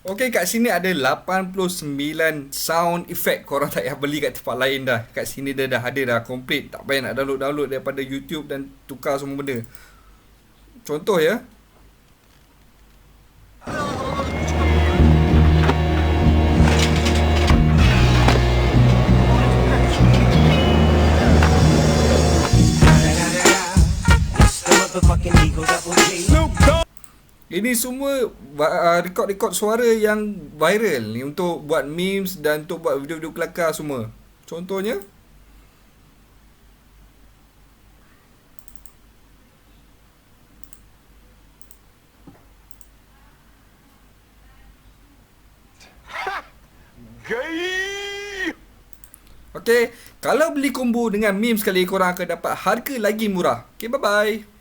Okay, kat sini ada 89 sound effect. Korang tak payah beli kat tempat lain dah. Kat sini dia dah ada dah complete. Tak payah nak download daripada YouTube dan tukar semua benda. Contoh ya. Ini semua rekod-rekod suara yang viral ni untuk buat memes dan untuk buat video-video kelakar semua. Contohnya gay. Okay, kalau beli combo dengan meme sekali korang akan dapat harga lagi murah. Okay, bye-bye.